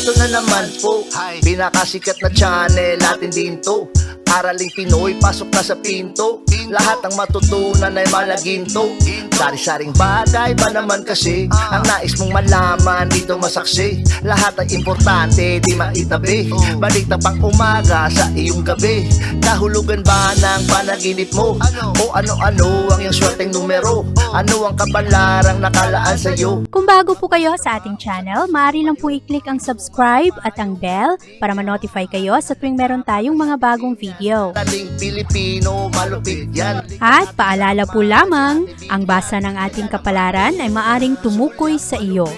Eto na naman po, pinakasikat na channel natin din to. Araling Pinoy, pasok na sa pinto. Lahat ng matutunan ay malaginto. Sari-saring bagay ba naman kasi ang nais mong malaman dito masaksi. Lahat ay importante, di maitabi. Balita pang umaga sa iyong gabi. Kahulugan ba ng panaginip mo? O ano-ano ang iyong swerteng numero? Ano ang kabalarang nakalaan sa'yo? Kung bago po kayo sa ating channel, maaari lang po i-click ang subscribe at ang bell para ma-notify kayo sa tuwing meron tayong mga bagong video. Tating Pilipino, malupit yan. At paalala po lamang, ang basa ng ating kapalaran ay maaring tumukoy sa iyo.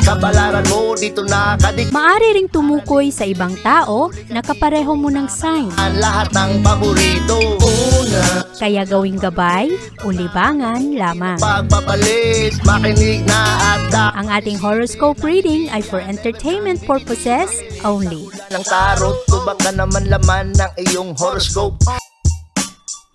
Kabalaran mo dito nakadik. Maaari ring tumukoy sa ibang tao na kapareho mo ng sign. Ang lahat ng paborito. Una, Kaya gawing gabay o libangan lamang. pagpapalit, makinig na at Ang ating horoscope reading ay for entertainment purposes only. ng tarot. Tubak ka naman laman ng iyong horoscope.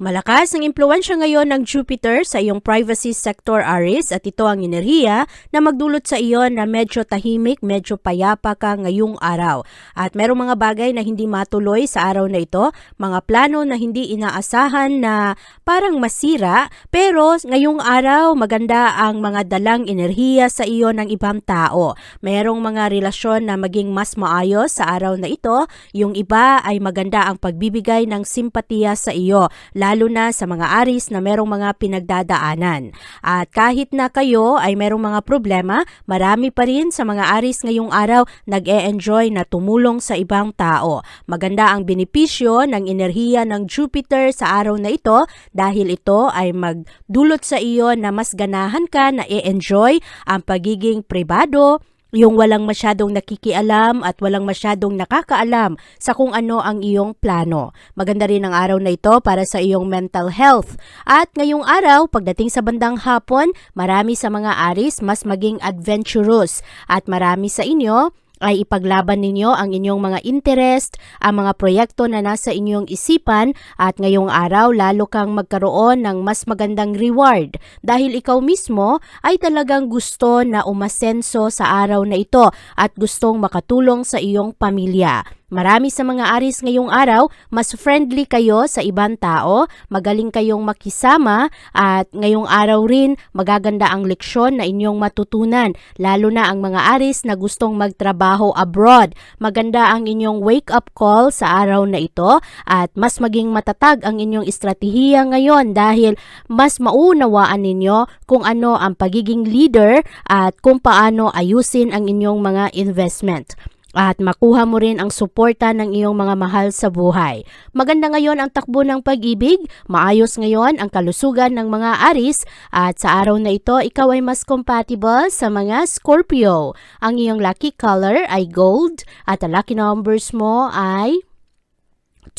Malakas ang impluwensya ngayon ng Jupiter sa iyong privacy sector, Aries, at ito ang enerhiya na magdulot sa iyo na medyo tahimik, medyo payapa ka ngayong araw. At merong mga bagay na hindi matuloy sa araw na ito, mga plano na hindi inaasahan na parang masira, pero ngayong araw maganda ang mga dalang enerhiya sa iyo ng ibang tao. Merong mga relasyon na maging mas maayos sa araw na ito, yung iba ay maganda ang pagbibigay ng simpatiya sa iyo, lalo na sa mga Aries na merong mga pinagdadaanan. At kahit na kayo ay merong mga problema, marami pa rin sa mga Aries ngayong araw nag-e-enjoy na tumulong sa ibang tao. Maganda ang benepisyo ng enerhiya ng Jupiter sa araw na ito dahil ito ay magdulot sa iyo na mas ganahan ka na i-enjoy ang pagiging pribado, yung walang masyadong nakikialam at walang masyadong nakakaalam sa kung ano ang iyong plano. Maganda rin ang araw na ito para sa iyong mental health. At ngayong araw, pagdating sa bandang hapon, marami sa mga Aries mas maging adventurous at marami sa inyo ay ipaglaban ninyo ang inyong mga interest, ang mga proyekto na nasa inyong isipan at ngayong araw lalo kang magkaroon ng mas magandang reward dahil ikaw mismo ay talagang gusto na umasenso sa araw na ito at gustong makatulong sa iyong pamilya. Marami sa mga Aries ngayong araw, mas friendly kayo sa ibang tao, magaling kayong makisama at ngayong araw rin magaganda ang leksyon na inyong matutunan, lalo na ang mga Aries na gustong magtrabaho abroad. Maganda ang inyong wake-up call sa araw na ito at mas maging matatag ang inyong estratehiya ngayon dahil mas maunawaan ninyo kung ano ang pagiging leader at kung paano ayusin ang inyong mga investment. At makuha mo rin ang suporta ng iyong mga mahal sa buhay. Maganda ngayon ang takbo ng pag-ibig, maayos ngayon ang kalusugan ng mga Aries at sa araw na ito ikaw ay mas compatible sa mga Scorpio. Ang iyong lucky color ay gold at ang lucky numbers mo ay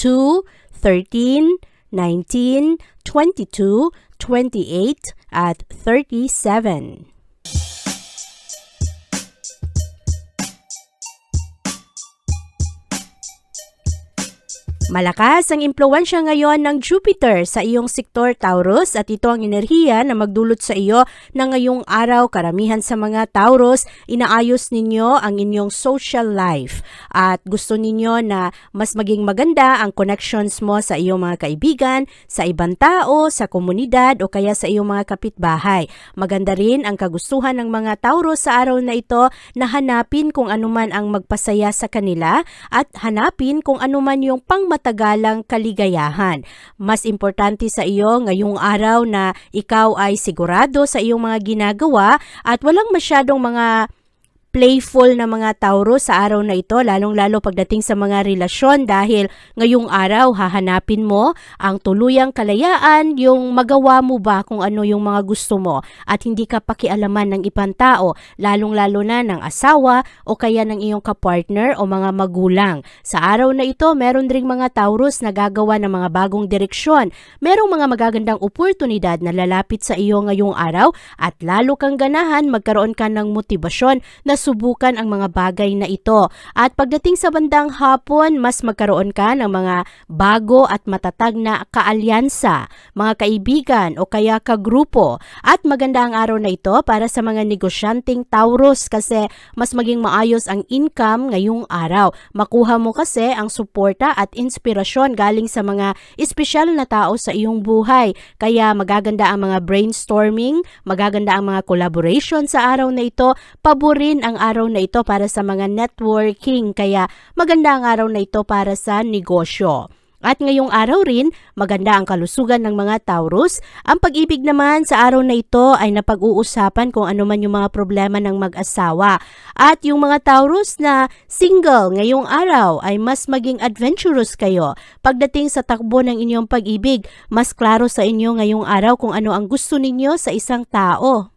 2, 13, 19, 22, 28 at 37. Malakas ang impluwensya ngayon ng Jupiter sa iyong sektor Taurus at ito ang enerhiya na magdulot sa iyo na ngayong araw karamihan sa mga Taurus inaayos ninyo ang inyong social life at gusto ninyo na mas maging maganda ang connections mo sa iyong mga kaibigan, sa ibang tao, sa komunidad o kaya sa iyong mga kapitbahay. Maganda rin ang kagustuhan ng mga Taurus sa araw na ito na hanapin kung anuman ang magpasaya sa kanila at hanapin kung anuman yung pangmatagalang kaligayahan. Mas importante sa iyo ngayong araw na ikaw ay sigurado sa iyong mga ginagawa at walang masyadong mga playful na mga Taurus sa araw na ito, lalong-lalo pagdating sa mga relasyon dahil ngayong araw hahanapin mo ang tuluyang kalayaan, yung magawa mo ba kung ano yung mga gusto mo at hindi ka pakialaman ng ibang tao, lalong-lalo na ng asawa o kaya ng iyong kapartner o mga magulang. Sa araw na ito, meron ring mga Taurus na gagawa ng mga bagong direksyon. Merong mga magagandang oportunidad na lalapit sa iyo ngayong araw at lalo kang ganahan magkaroon ka ng motibasyon na masubukan ang mga bagay na ito. At pagdating sa bandang hapon, mas magkaroon ka ng mga bago at matatag na kaalyansa, mga kaibigan o kaya kagrupo. At maganda ang araw na ito para sa mga negosyanteng Taurus kasi mas maging maayos ang income ngayong araw. Makuha mo kasi ang suporta at inspirasyon galing sa mga espesyal na tao sa iyong buhay. Kaya magaganda ang mga brainstorming, magaganda ang mga collaboration sa araw na ito. Paborin ang araw na ito para sa mga networking. Kaya maganda ang araw na ito para sa negosyo. At ngayong araw rin, maganda ang kalusugan ng mga Taurus. Ang pag-ibig naman sa araw na ito ay napag-uusapan kung ano man yung mga problema ng mag-asawa. At yung mga Taurus na single ngayong araw ay mas maging adventurous kayo. Pagdating sa takbo ng inyong pag-ibig, mas klaro sa inyo ngayong araw kung ano ang gusto ninyo sa isang tao.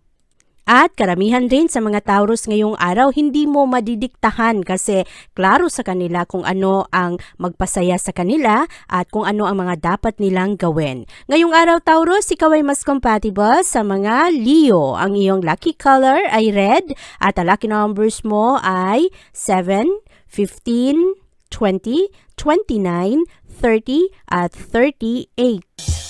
At karamihan din sa mga Taurus ngayong araw, hindi mo madidiktahan kasi klaro sa kanila kung ano ang magpasaya sa kanila at kung ano ang mga dapat nilang gawin. Ngayong araw Taurus, ikaw ay mas compatible sa mga Leo. Ang iyong lucky color ay red at ang lucky numbers mo ay 7, 15, 20, 29, 30 at 38.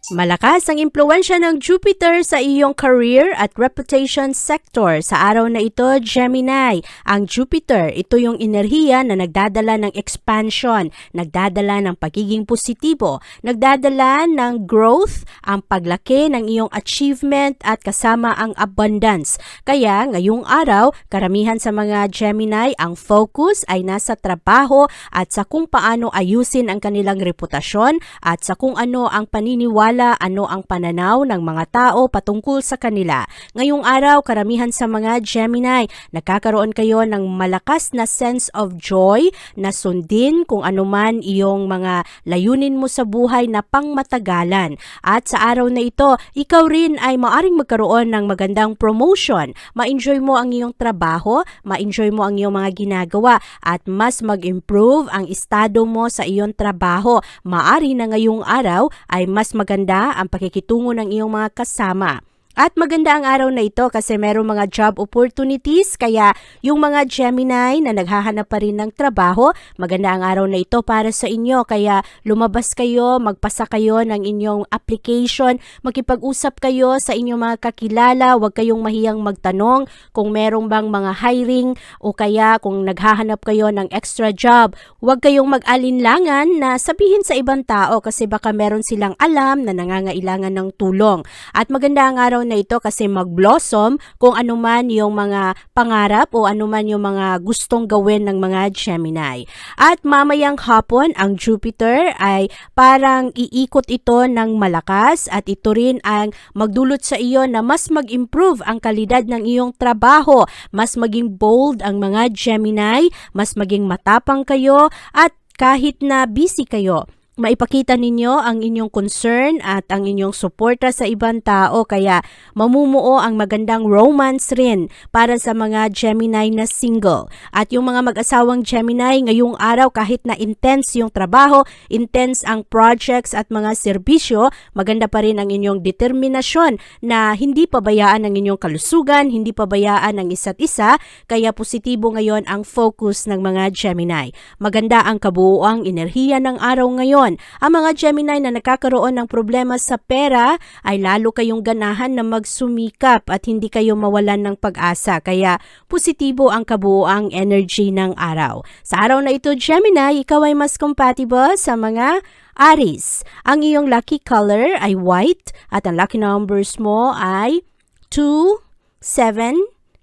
Malakas ang impluwensya ng Jupiter sa iyong career at reputation sector. Sa araw na ito, Gemini, ang Jupiter, ito yung enerhiya na nagdadala ng expansion, nagdadala ng pagiging positibo, nagdadala ng growth, ang paglaki ng iyong achievement at kasama ang abundance. Kaya ngayong araw, karamihan sa mga Gemini, ang focus ay nasa trabaho at sa kung paano ayusin ang kanilang reputasyon at sa kung ano ang paniniwala, ano ang pananaw ng mga tao patungkol sa kanila. Ngayong araw, karamihan sa mga Gemini, nagkakaroon kayo ng malakas na sense of joy na sundin kung ano man iyong mga layunin mo sa buhay na pangmatagalan. At sa araw na ito, ikaw rin ay maaring magkaroon ng magandang promotion. Ma-enjoy mo ang iyong trabaho, ma-enjoy mo ang iyong mga ginagawa at mas mag-improve ang estado mo sa iyong trabaho. Maari na ngayong araw ay mas maganda ang pakikitungo ng iyong mga kasama. At maganda ang araw na ito kasi merong mga job opportunities kaya yung mga Gemini na naghahanap pa rin ng trabaho, maganda ang araw na ito para sa inyo. Kaya lumabas kayo, magpasa kayo ng inyong application, makipag-usap kayo sa inyong mga kakilala, huwag kayong mahiyang magtanong kung merong bang mga hiring o kaya kung naghahanap kayo ng extra job. Huwag kayong mag-alinlangan na sabihin sa ibang tao kasi baka meron silang alam na nangangailangan ng tulong. At maganda ang araw na ito kasi mag-blossom kung ano man yung mga pangarap o ano man yung mga gustong gawin ng mga Gemini. At mamayang hapon, ang Jupiter ay parang iikot ito ng malakas at ito rin ang magdulot sa iyo na mas mag-improve ang kalidad ng iyong trabaho, mas maging bold ang mga Gemini, mas maging matapang kayo at kahit na busy kayo, maipakita ninyo ang inyong concern at ang inyong suporta sa ibang tao kaya mamumuo ang magandang romance rin para sa mga Gemini na single. At yung mga mag-asawang Gemini ngayong araw kahit na intense yung trabaho, intense ang projects at mga serbisyo, maganda pa rin ang inyong determinasyon na hindi pabayaan ang inyong kalusugan, hindi pabayaan ang isa't isa, kaya positibo ngayon ang focus ng mga Gemini. Maganda ang kabuuang enerhiya ng araw ngayon. Ang mga Gemini na nakakaroon ng problema sa pera ay lalo kayong ganahan na magsumikap at hindi kayo mawalan ng pag-asa. Kaya positibo ang kabuuang energy ng araw. Sa araw na ito, Gemini, ikaw ay mas compatible sa mga Aries. Ang iyong lucky color ay white at ang lucky numbers mo ay 2, 7,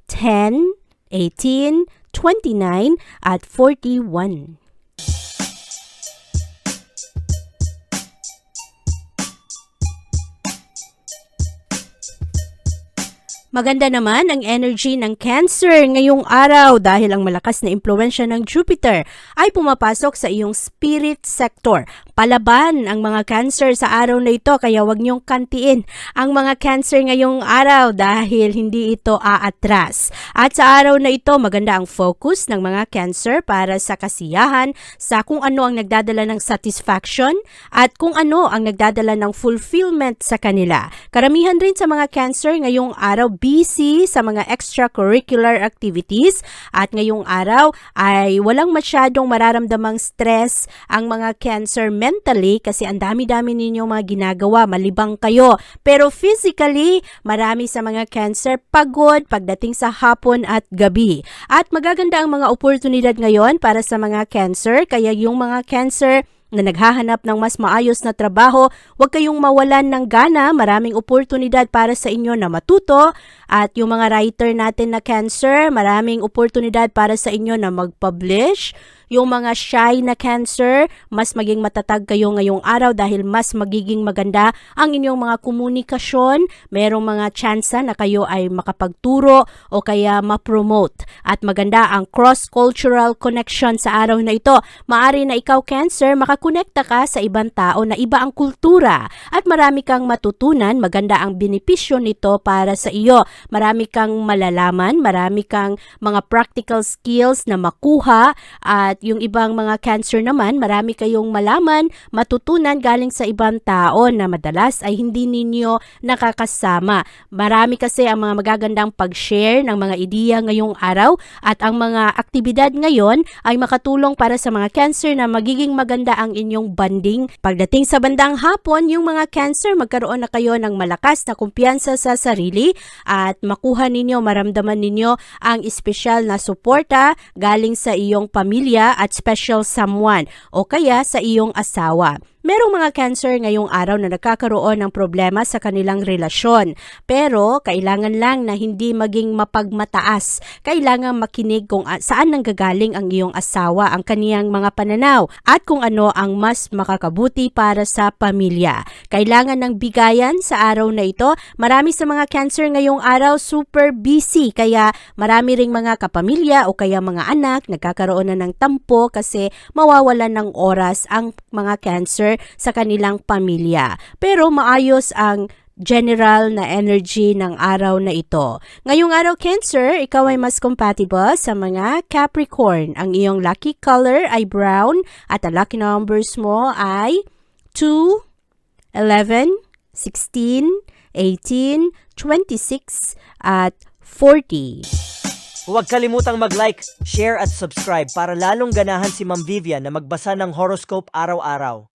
10, 18, 29 at 41. Maganda naman ang energy ng Cancer ngayong araw dahil ang malakas na impluwensya ng Jupiter ay pumapasok sa iyong spirit sector. Palaban ang mga Cancer sa araw na ito kaya huwag niyong kantiin ang mga Cancer ngayong araw dahil hindi ito aatras. At sa araw na ito maganda ang focus ng mga Cancer para sa kasiyahan, sa kung ano ang nagdadala ng satisfaction at kung ano ang nagdadala ng fulfillment sa kanila. Karamihan rin sa mga Cancer ngayong araw busy sa mga extracurricular activities at ngayong araw ay walang masyadong mararamdamang stress ang mga Cancer mentally kasi ang dami-dami ninyong mga ginagawa, malibang kayo. Pero physically, marami sa mga Cancer pagod pagdating sa hapon at gabi. At magaganda ang mga oportunidad ngayon para sa mga Cancer, kaya yung mga Cancer na naghahanap ng mas maayos na trabaho, huwag kayong mawalan ng gana, maraming oportunidad para sa inyo na matuto. At yung mga writer natin na Cancer, maraming oportunidad para sa inyo na mag-publish. Yung mga shy na Cancer, mas maging matatag kayo ngayong araw dahil mas magiging maganda ang inyong mga komunikasyon. Merong mga tsansa na kayo ay makapagturo o kaya ma-promote. At maganda ang cross-cultural connection sa araw na ito. Maari na ikaw Cancer, makakonekta ka sa ibang tao na iba ang kultura at marami kang matutunan. Maganda ang benepisyo nito para sa iyo. Marami kang malalaman, marami kang mga practical skills na makuha at yung ibang mga Cancer naman, marami kayong malaman, matutunan galing sa ibang tao na madalas ay hindi ninyo nakakasama. Marami kasi ang mga magagandang pag-share ng mga ideya ngayong araw at ang mga aktibidad ngayon ay makatulong para sa mga Cancer na magiging maganda ang inyong bonding. Pagdating sa bandang hapon, yung mga Cancer, magkaroon na kayo ng malakas na kumpiyansa sa sarili at makuha ninyo, maramdaman ninyo ang espesyal na suporta galing sa iyong pamilya at special someone o kaya sa iyong asawa. Merong mga Cancer ngayong araw na nagkakaroon ng problema sa kanilang relasyon. Pero kailangan lang na hindi maging mapagmataas. Kailangan makinig kung saan nanggagaling ang iyong asawa, ang kaniyang mga pananaw at kung ano ang mas makakabuti para sa pamilya. Kailangan ng bigayan sa araw na ito. Marami sa mga Cancer ngayong araw super busy kaya marami ring mga kapamilya o kaya mga anak nagkakaroon na ng tampo kasi mawawalan ng oras ang mga Cancer sa kanilang pamilya. Pero maayos ang general na energy ng araw na ito. Ngayong araw Cancer, ikaw ay mas compatible sa mga Capricorn. Ang iyong lucky color ay brown at ang lucky numbers mo ay 2, 11, 16, 18, 26 at 40. Huwag kalimutang mag-like, share at subscribe para lalong ganahan si Ma'am Vivian na magbasa ng horoscope araw-araw.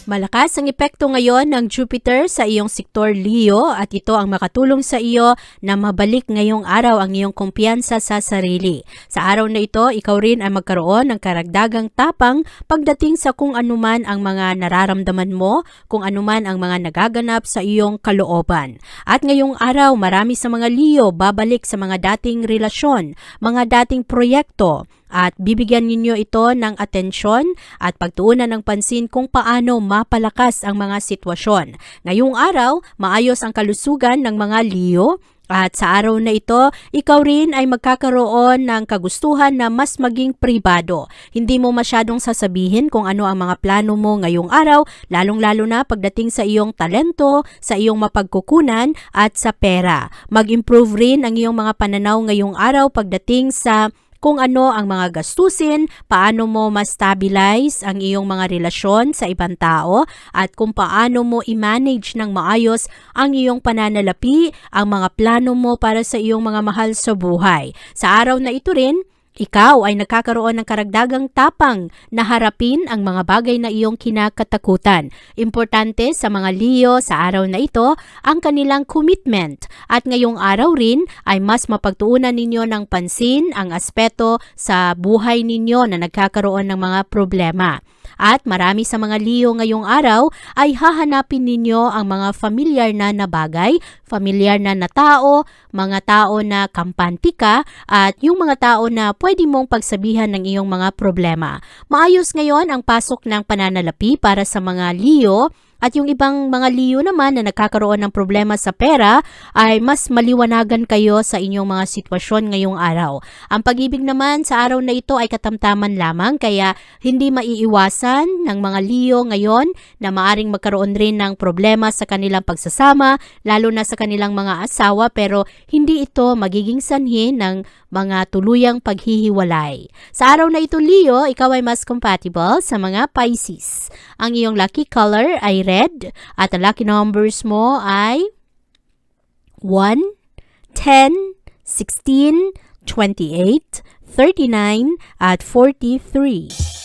Malakas ang epekto ngayon ng Jupiter sa iyong sektor Leo at ito ang makatulong sa iyo na mabalik ngayong araw ang iyong kumpiyansa sa sarili. Sa araw na ito, ikaw rin ay magkaroon ng karagdagang tapang pagdating sa kung anuman ang mga nararamdaman mo, kung anuman ang mga nagaganap sa iyong kalooban. At ngayong araw, marami sa mga Leo babalik sa mga dating relasyon, mga dating proyekto, at bibigyan ninyo ito ng atensyon at pagtuunan ng pansin kung paano mapalakas ang mga sitwasyon. Ngayong araw, maayos ang kalusugan ng mga Leo at sa araw na ito, ikaw rin ay magkakaroon ng kagustuhan na mas maging pribado. Hindi mo masyadong sasabihin kung ano ang mga plano mo ngayong araw, lalong-lalo na pagdating sa iyong talento, sa iyong mapagkukunan at sa pera. Mag-improve rin ang iyong mga pananaw ngayong araw pagdating sa kung ano ang mga gastusin, paano mo ma-stabilize ang iyong mga relasyon sa ibang tao, at kung paano mo i-manage ng maayos ang iyong pananalapi, ang mga plano mo para sa iyong mga mahal sa buhay. Sa araw na ito rin, ikaw ay nagkakaroon ng karagdagang tapang na harapin ang mga bagay na iyong kinakatakutan. Importante sa mga Leo sa araw na ito ang kanilang commitment at ngayong araw rin ay mas mapagtuunan ninyo ng pansin ang aspeto sa buhay ninyo na nagkakaroon ng mga problema. At marami sa mga Leo ngayong araw ay hahanapin ninyo ang mga familiar na bagay, familiar na tao, mga tao na kampante ka, at yung mga tao na pwede mong pagsabihan ng iyong mga problema. Maayos ngayon ang pasok ng pananalapi para sa mga Leo At yung ibang mga Leo naman na nagkakaroon ng problema sa pera ay mas maliwanagan kayo sa inyong mga sitwasyon ngayong araw. Ang pag-ibig naman sa araw na ito ay katamtaman lamang kaya hindi maiiwasan ng mga Leo ngayon na maaring magkaroon rin ng problema sa kanilang pagsasama, lalo na sa kanilang mga asawa, pero hindi ito magiging sanhi ng mga tuluyang paghihiwalay. Sa araw na ito Leo, ikaw ay mas compatible sa mga Pisces. Ang iyong lucky color ay red at ang lucky numbers mo ay 1, 10, 16, 28, 39 at 43.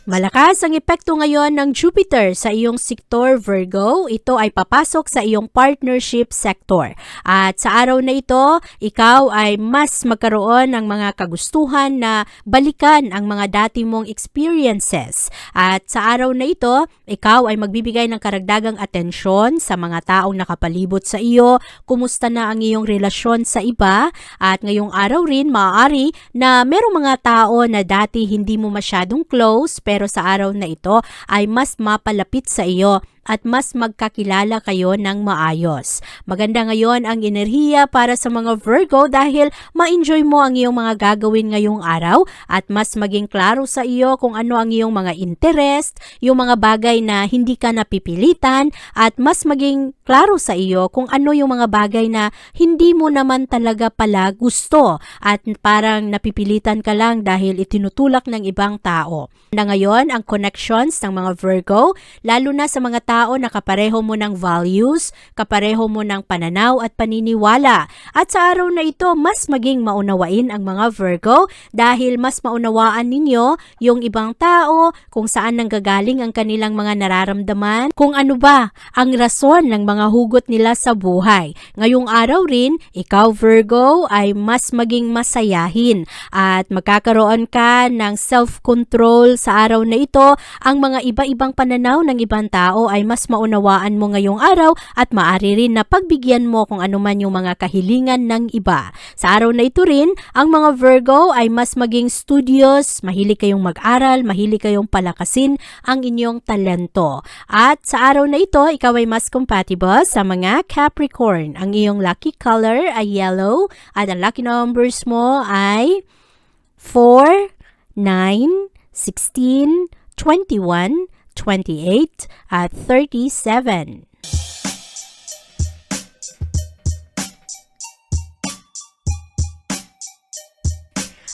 Malakas ang epekto ngayon ng Jupiter sa iyong sektor Virgo. Ito ay papasok sa iyong partnership sector. At sa araw na ito, ikaw ay mas magkaroon ng mga kagustuhan na balikan ang mga dati mong experiences. At sa araw na ito, ikaw ay magbibigay ng karagdagang atensyon sa mga taong nakapalibot sa iyo. Kumusta na ang iyong relasyon sa iba? At ngayong araw rin, maaari na merong mga tao na dati hindi mo masyadong close pero sa araw na ito ay mas mapalapit sa iyo at mas magkakilala kayo ng maayos. Maganda ngayon ang enerhiya para sa mga Virgo dahil ma-enjoy mo ang iyong mga gagawin ngayong araw at mas maging klaro sa iyo kung ano ang iyong mga interest, yung mga bagay na hindi ka napipilitan at mas maging klaro sa iyo kung ano yung mga bagay na hindi mo naman talaga pala gusto at parang napipilitan ka lang dahil itinutulak ng ibang tao. Na ngayon ang connections ng mga Virgo, lalo na sa mga tao na kapareho mo ng values, kapareho mo ng pananaw at paniniwala. At sa araw na ito, mas maging maunawain ang mga Virgo dahil mas maunawaan ninyo yung ibang tao, kung saan nanggagaling ang kanilang mga nararamdaman, kung ano ba ang rason ng mga hugot nila sa buhay. Ngayong araw rin, ikaw Virgo ay mas maging masayahin at magkakaroon ka ng self-control sa araw na ito. Ang mga iba-ibang pananaw ng ibang tao ay mas maunawaan mo ngayong araw at maaari rin na pagbigyan mo kung ano man yung mga kahilingan ng iba. Sa araw na ito rin, ang mga Virgo ay mas maging studious, mahilig kayong mag-aral, mahilig kayong palakasin ang inyong talento. At sa araw na ito, ikaw ay mas compatible sa mga Capricorn. Ang iyong lucky color ay yellow at ang lucky numbers mo ay 4, 9, 16, 21, 28 at 37.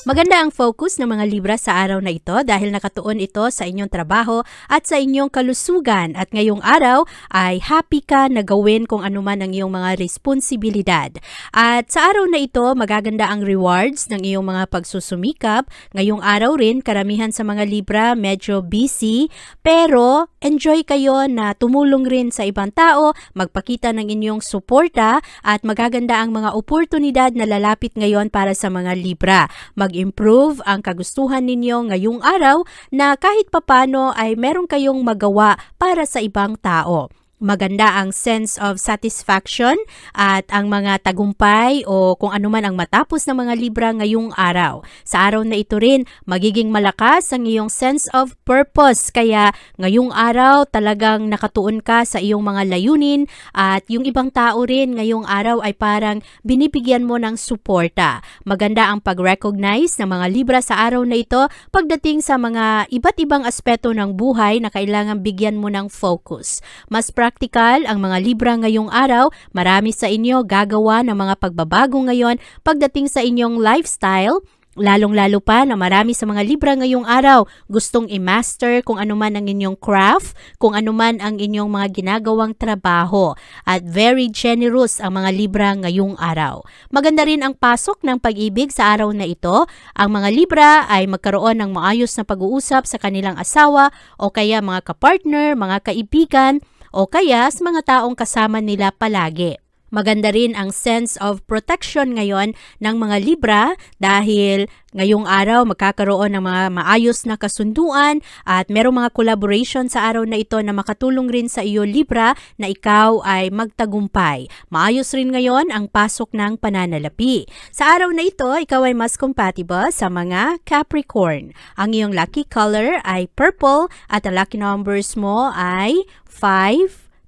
Maganda ang focus ng mga Libra sa araw na ito dahil nakatuon ito sa inyong trabaho at sa inyong kalusugan at ngayong araw ay happy ka na gawin kung ano man ang iyong mga responsibilidad. At sa araw na ito magaganda ang rewards ng iyong mga pagsusumikap. Ngayong araw rin karamihan sa mga Libra medyo busy pero enjoy kayo na tumulong rin sa ibang tao, magpakita ng inyong suporta at magaganda ang mga oportunidad na lalapit ngayon para sa mga Libra. Mag-improve ang kagustuhan ninyo ngayong araw na kahit papano ay meron kayong magawa para sa ibang tao. Maganda ang sense of satisfaction at ang mga tagumpay o kung ano man ang matapos ng mga Libra ngayong araw. Sa araw na ito rin, magiging malakas ang iyong sense of purpose. Kaya ngayong araw talagang nakatuon ka sa iyong mga layunin at yung ibang tao rin ngayong araw ay parang binibigyan mo ng suporta. Maganda ang pag-recognize ng mga Libra sa araw na ito pagdating sa mga iba't ibang aspeto ng buhay na kailangan bigyan mo ng focus. Mas practical ang mga Libra ngayong araw, marami sa inyo gagawa ng mga pagbabago ngayon pagdating sa inyong lifestyle, lalong-lalo pa na marami sa mga Libra ngayong araw gustong i-master kung ano man ang inyong craft, kung ano man ang inyong mga ginagawang trabaho at very generous ang mga Libra ngayong araw. Maganda rin ang pasok ng pag-ibig sa araw na ito. Ang mga Libra ay magkaroon ng maayos na pag-uusap sa kanilang asawa o kaya mga kapartner, mga kaibigan o kaya sa mga taong kasama nila palagi. Maganda rin ang sense of protection ngayon ng mga Libra dahil ngayong araw magkakaroon ng mga maayos na kasunduan at merong mga collaboration sa araw na ito na makatulong rin sa iyo Libra na ikaw ay magtagumpay. Maayos rin ngayon ang pasok ng pananalapi. Sa araw na ito, ikaw ay mas compatible sa mga Capricorn. Ang iyong lucky color ay purple at ang lucky numbers mo ay 5,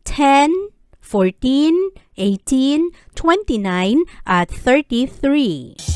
10, 14, 18, 29, at 33.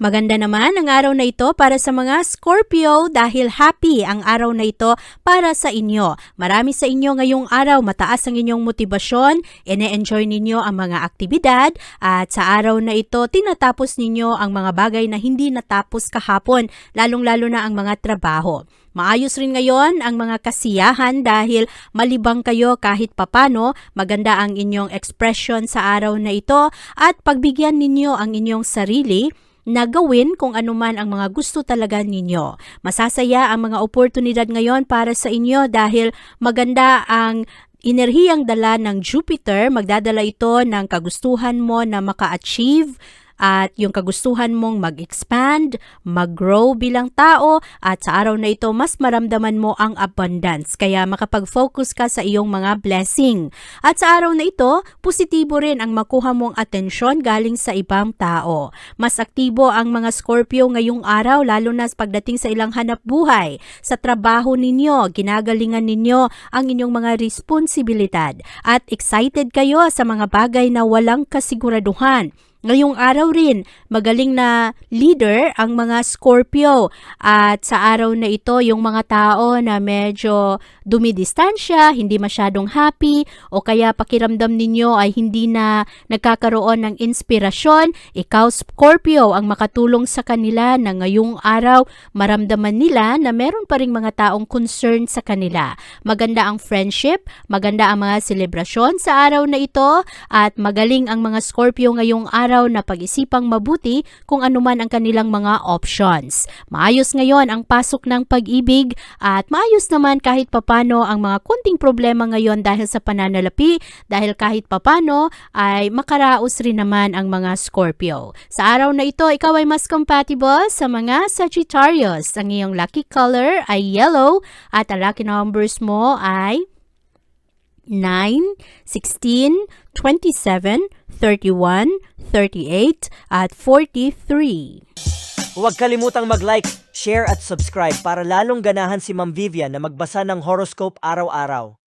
Maganda naman ang araw na ito para sa mga Scorpio dahil happy ang araw na ito para sa inyo. Marami sa inyo ngayong araw mataas ang inyong motibasyon, ine-enjoy ninyo ang mga aktibidad at sa araw na ito tinatapos ninyo ang mga bagay na hindi natapos kahapon, lalong-lalo na ang mga trabaho. Maayos rin ngayon ang mga kasiyahan dahil malibang kayo kahit papano, maganda ang inyong expression sa araw na ito at pagbigyan ninyo ang inyong sarili na gawin kung anuman ang mga gusto talaga ninyo. Masasaya ang mga oportunidad ngayon para sa inyo dahil maganda ang enerhiyang dala ng Jupiter. Magdadala ito ng kagustuhan mo na maka-achieve at yung kagustuhan mong mag-expand, mag-grow bilang tao at sa araw na ito mas maramdaman mo ang abundance kaya makapag-focus ka sa iyong mga blessing. At sa araw na ito, positibo rin ang makuha mong atensyon galing sa ibang tao. Mas aktibo ang mga Scorpio ngayong araw lalo na pagdating sa ilang hanap buhay. Sa trabaho ninyo, ginagalingan ninyo ang inyong mga responsibilidad at excited kayo sa mga bagay na walang kasiguraduhan. Ngayong araw rin, magaling na leader ang mga Scorpio at sa araw na ito, yung mga tao na medyo dumidistansya, hindi masyadong happy o kaya pakiramdam ninyo ay hindi na nagkakaroon ng inspirasyon, ikaw Scorpio ang makatulong sa kanila na ngayong araw maramdaman nila na meron pa ring mga taong concern sa kanila. Maganda ang friendship, maganda ang mga selebrasyon sa araw na ito at magaling ang mga Scorpio ngayong araw na pag-isipang mabuti kung anuman ang kanilang mga options. Maayos ngayon ang pasok ng pag-ibig at maayos naman kahit papano ang mga kunting problema ngayon dahil sa pananalapi dahil kahit papano ay makaraos rin naman ang mga Scorpio. Sa araw na ito, ikaw ay mas compatible sa mga Sagittarius. Ang iyong lucky color ay yellow at ang lucky numbers mo ay 9, 16, 27, 31, 38, at 43. Huwag kalimutang mag-like, share at subscribe para lalong ganahan si Ma'am Vivian na magbasa ng horoscope araw-araw.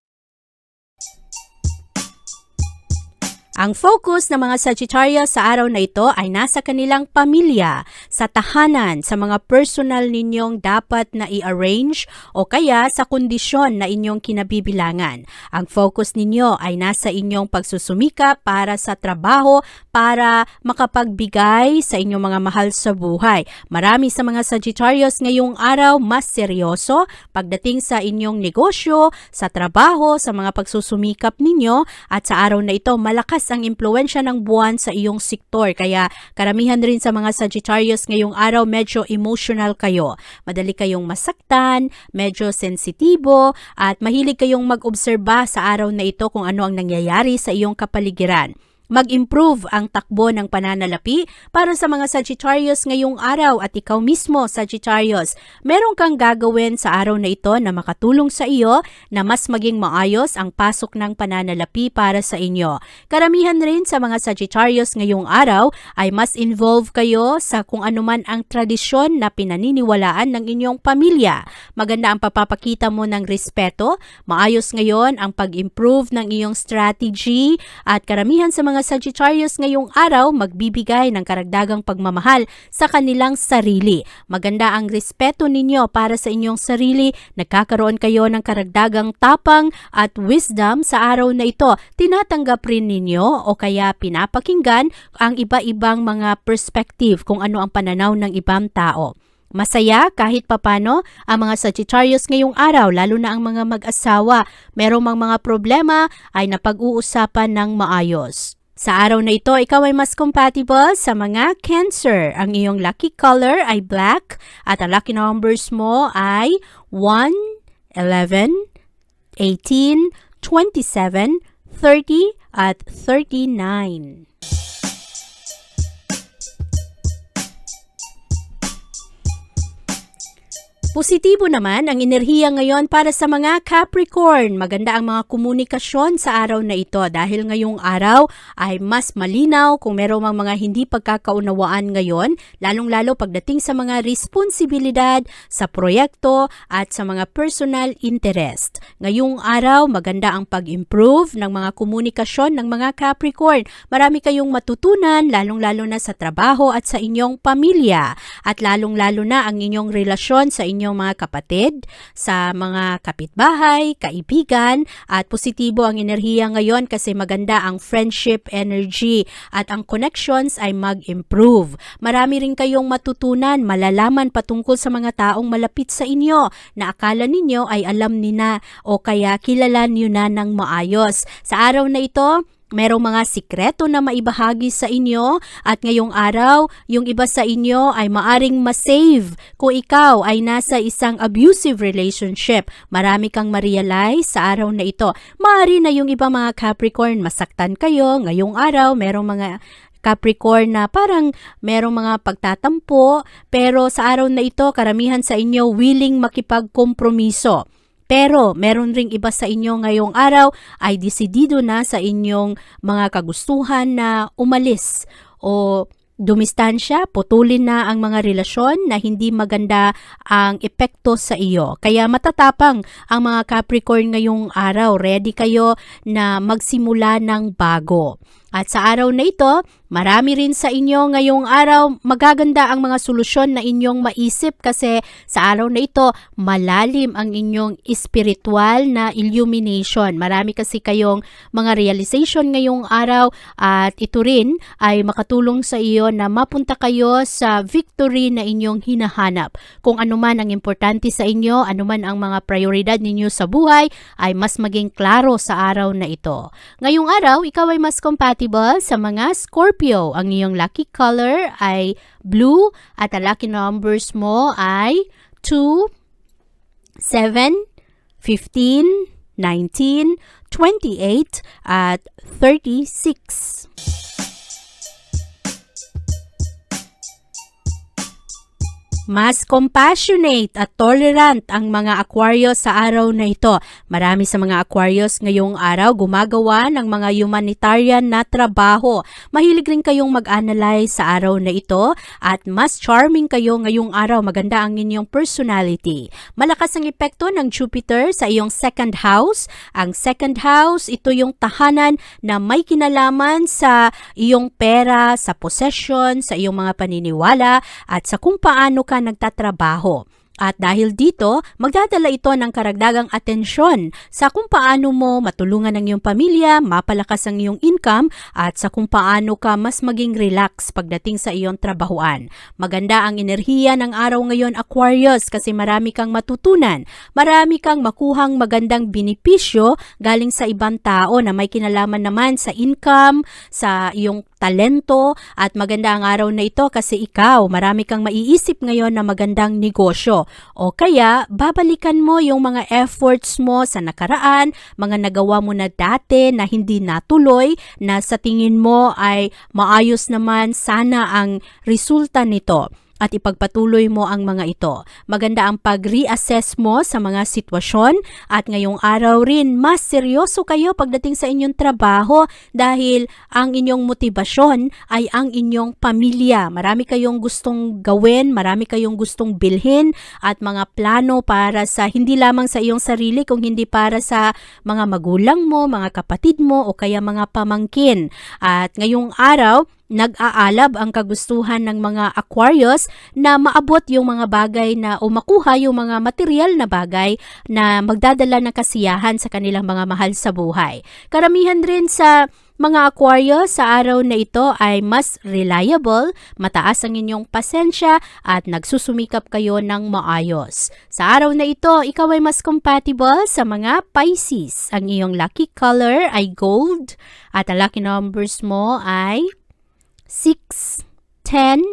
Ang focus ng mga Sagittarius sa araw na ito ay nasa kanilang pamilya, sa tahanan, sa mga personal ninyong dapat na i-arrange o kaya sa kondisyon na inyong kinabibilangan. Ang focus ninyo ay nasa inyong pagsusumika para sa trabaho, para makapagbigay sa inyong mga mahal sa buhay. Marami sa mga Sagittarius ngayong araw mas seryoso pagdating sa inyong negosyo, sa trabaho, sa mga pagsusumikap ninyo at sa araw na ito malakas ang impluwensya ng buwan sa iyong sektor. Kaya karamihan rin sa mga Sagittarius ngayong araw medyo emotional kayo. Madali kayong masaktan, medyo sensitibo at mahilig kayong mag-obserba sa araw na ito kung ano ang nangyayari sa iyong kapaligiran. Mag-improve ang takbo ng pananalapi para sa mga Sagittarius ngayong araw at ikaw mismo, Sagittarius. Meron kang gagawin sa araw na ito na makatulong sa iyo na mas maging maayos ang pasok ng pananalapi para sa inyo. Karamihan rin sa mga Sagittarius ngayong araw ay mas involved kayo sa kung anuman ang tradisyon na pinaniniwalaan ng inyong pamilya. Maganda ang papapakita mo ng respeto, maayos ngayon ang pag-improve ng iyong strategy at karamihan sa mga Sagittarius ngayong araw magbibigay ng karagdagang pagmamahal sa kanilang sarili. Maganda ang respeto ninyo para sa inyong sarili, nagkakaroon kayo ng karagdagang tapang at wisdom sa araw na ito. Tinatanggap rin ninyo o kaya pinapakinggan ang iba-ibang mga perspective kung ano ang pananaw ng ibang tao. Masaya kahit papano ang mga Sagittarius ngayong araw, lalo na ang mga mag-asawa. Merong mga problema ay napag-uusapan ng maayos. Sa araw na ito, ikaw ay mas compatible sa mga Cancer. Ang iyong lucky color ay black at ang lucky numbers mo ay 1, 11, 18, 27, 30, at 39. Positibo naman ang enerhiya ngayon para sa mga Capricorn. Maganda ang mga komunikasyon sa araw na ito dahil ngayong araw ay mas malinaw kung merong mga hindi pagkakaunawaan ngayon, lalong-lalo pagdating sa mga responsibilidad sa proyekto at sa mga personal interest. Ngayong araw, maganda ang pag-improve ng mga komunikasyon ng mga Capricorn. Marami kayong matutunan, lalong-lalo na sa trabaho at sa inyong pamilya. At lalong-lalo na ang inyong relasyon sa inyong mga kapatid, sa mga kapitbahay, kaibigan, at positibo ang enerhiya ngayon kasi maganda ang friendship energy at ang connections ay mag-improve. Marami rin kayong matutunan, malalaman patungkol sa mga taong malapit sa inyo na akala ninyo ay alam nina o kaya kilala niyo na ng maayos. Sa araw na ito, merong mga sikreto na maibahagi sa inyo at ngayong araw, yung iba sa inyo ay maaring masave kung ikaw ay nasa isang abusive relationship. Marami kang ma-realize sa araw na ito. Maaari na yung ibang mga Capricorn masaktan kayo. Ngayong araw, merong mga Capricorn na parang merong mga pagtatampo, pero sa araw na ito, karamihan sa inyo willing makipagkompromiso. Pero meron ring iba sa inyo ngayong araw ay desidido na sa inyong mga kagustuhan na umalis o dumistansya, putulin na ang mga relasyon na hindi maganda ang epekto sa iyo. Kaya matatapang ang mga Capricorn ngayong araw. Ready kayo na magsimula ng bago. At sa araw na ito, marami rin sa inyo ngayong araw magaganda ang mga solusyon na inyong maisip kasi sa araw na ito, malalim ang inyong spiritual na illumination. Marami kasi kayong mga realization ngayong araw at ito rin ay makatulong sa iyo na mapunta kayo sa victory na inyong hinahanap. Kung anuman ang importante sa inyo, anuman ang mga prioridad ninyo sa buhay, ay mas maging klaro sa araw na ito. Ngayong araw, ikaw ay mas compatible sa mga Scorpio. Ang iyong lucky color ay blue at ang lucky numbers mo ay 2, 7, 15, 19, 28, at 36. Mas compassionate at tolerant ang mga Aquarius sa araw na ito. Marami sa mga Aquarius ngayong araw gumagawa ng mga humanitarian na trabaho. Mahilig rin kayong mag-analyze sa araw na ito at mas charming kayo ngayong araw. Maganda ang inyong personality. Malakas ang epekto ng Jupiter sa iyong second house. Ang second house, ito yung tahanan na may kinalaman sa iyong pera, sa possession, sa iyong mga paniniwala at sa kung paano ka nagtatrabaho. At dahil dito, magdadala ito ng karagdagang atensyon sa kung paano mo matulungan ang iyong pamilya, mapalakas ang iyong income, at sa kung paano ka mas maging relax pagdating sa iyong trabahuan. Maganda ang enerhiya ng araw ngayon, Aquarius, kasi marami kang matutunan. Marami kang makuhang magandang benepisyo galing sa ibang tao na may kinalaman naman sa income, sa iyong talento, at maganda ang araw na ito kasi ikaw, marami kang maiisip ngayon na magandang negosyo. O kaya, babalikan mo yung mga efforts mo sa nakaraan, mga nagawa mo na dati na hindi natuloy, na sa tingin mo ay maayos naman sana ang resulta nito. At ipagpatuloy mo ang mga ito. Maganda ang pag-reassess mo sa mga sitwasyon at ngayong araw rin mas seryoso kayo pagdating sa inyong trabaho dahil ang inyong motibasyon ay ang inyong pamilya. Marami kayong gustong gawin, marami kayong gustong bilhin at mga plano para sa hindi lamang sa iyong sarili kung hindi para sa mga magulang mo, mga kapatid mo o kaya mga pamangkin. At ngayong araw, nag-aalab ang kagustuhan ng mga Aquarius na maabot yung mga bagay na o makuha yung mga material na bagay na magdadala ng kasiyahan sa kanilang mga mahal sa buhay. Karamihan rin sa mga Aquarius sa araw na ito ay mas reliable, mataas ang inyong pasensya at nagsusumikap kayo ng maayos. Sa araw na ito, ikaw ay mas compatible sa mga Pisces. Ang iyong lucky color ay gold at ang lucky numbers mo ay 6, 10,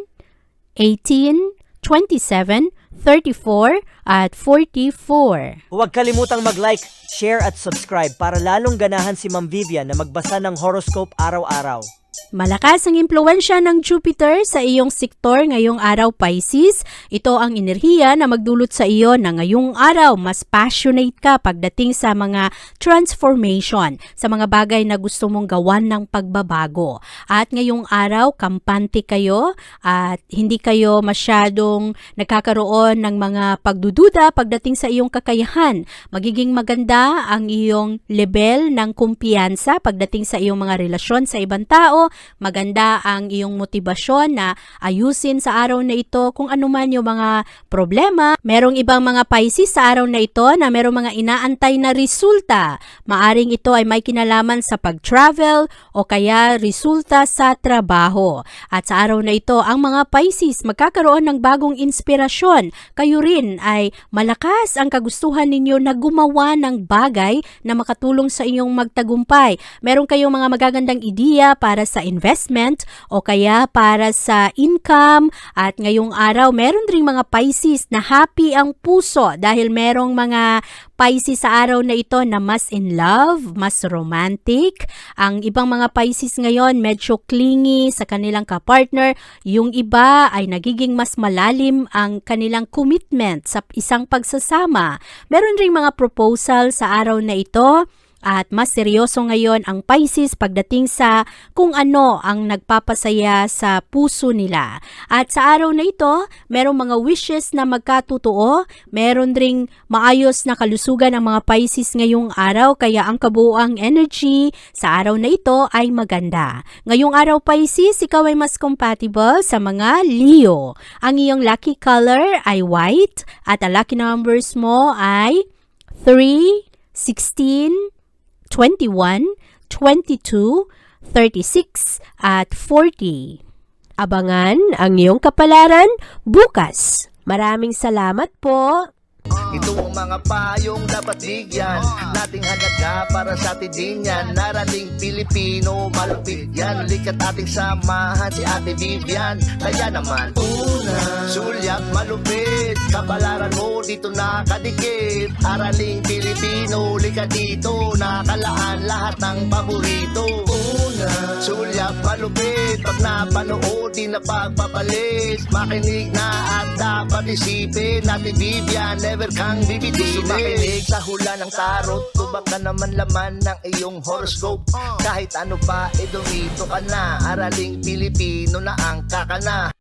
18, 27, 34 at 44. Huwag kalimutang mag-like, share at subscribe para lalong ganahan si Ma'am Vivian na magbasa ng horoscope araw-araw. Malakas ang impluwensya ng Jupiter sa iyong sektor ngayong araw, Pisces. Ito ang enerhiya na magdulot sa iyo na ngayong araw mas passionate ka pagdating sa mga transformation, sa mga bagay na gusto mong gawan ng pagbabago. At ngayong araw, kampante kayo at hindi kayo masyadong nagkakaroon ng mga pagdududa pagdating sa iyong kakayahan. Magiging maganda ang iyong level ng kumpiyansa pagdating sa iyong mga relasyon sa ibang tao. Maganda ang iyong motibasyon na ayusin sa araw na ito kung ano man yung mga problema. Merong ibang mga Pisces sa araw na ito na merong mga inaantay na resulta. Maaring ito ay may kinalaman sa pag-travel o kaya resulta sa trabaho. At sa araw na ito, ang mga Pisces magkakaroon ng bagong inspirasyon. Kayo rin ay malakas ang kagustuhan ninyo na gumawa ng bagay na makatulong sa inyong magtagumpay. Meron kayong mga magagandang ideya para sa investment o kaya para sa income. At ngayong araw, meron ring mga Pisces na happy ang puso dahil merong mga Pisces sa araw na ito na mas in love, mas romantic. Ang ibang mga Pisces ngayon medyo clingy sa kanilang kapartner. Yung iba ay nagiging mas malalim ang kanilang commitment sa isang pagsasama. Meron ring mga proposal sa araw na ito. At mas seryoso ngayon ang Pisces pagdating sa kung ano ang nagpapasaya sa puso nila. At sa araw na ito, merong mga wishes na magkatotoo. Meron ring maayos na kalusugan ang mga Pisces ngayong araw, kaya ang kabuuang energy sa araw na ito ay maganda. Ngayong araw, Pisces, ikaw ay mas compatible sa mga Leo. Ang iyong lucky color ay white at ang lucky numbers mo ay 3, 16, 21, 22, 36, at 40. Abangan ang iyong kapalaran bukas. Maraming salamat po. Ito ang mga payong dapat bigyan nating halaga para sa atin din yan. Narating Pilipino, malupit yan. Likat ating samahan si Ate Vivian. Kaya naman, una, sulyap malupit. Kapalaran mo dito nakadikit. Araling Pilipino, likat dito. Nakalaan lahat ng paborito. Una, sulyap malupit. Pag napanood, di na pagpapalit. Makinig na at dapat isipin. Ate Vivian, never kang bibitinin. Makinig sa hula ng tarot. Tubak na naman laman ng iyong horoscope. Kahit ano pa, dumito ka na. Araling Pilipino na ang kakana.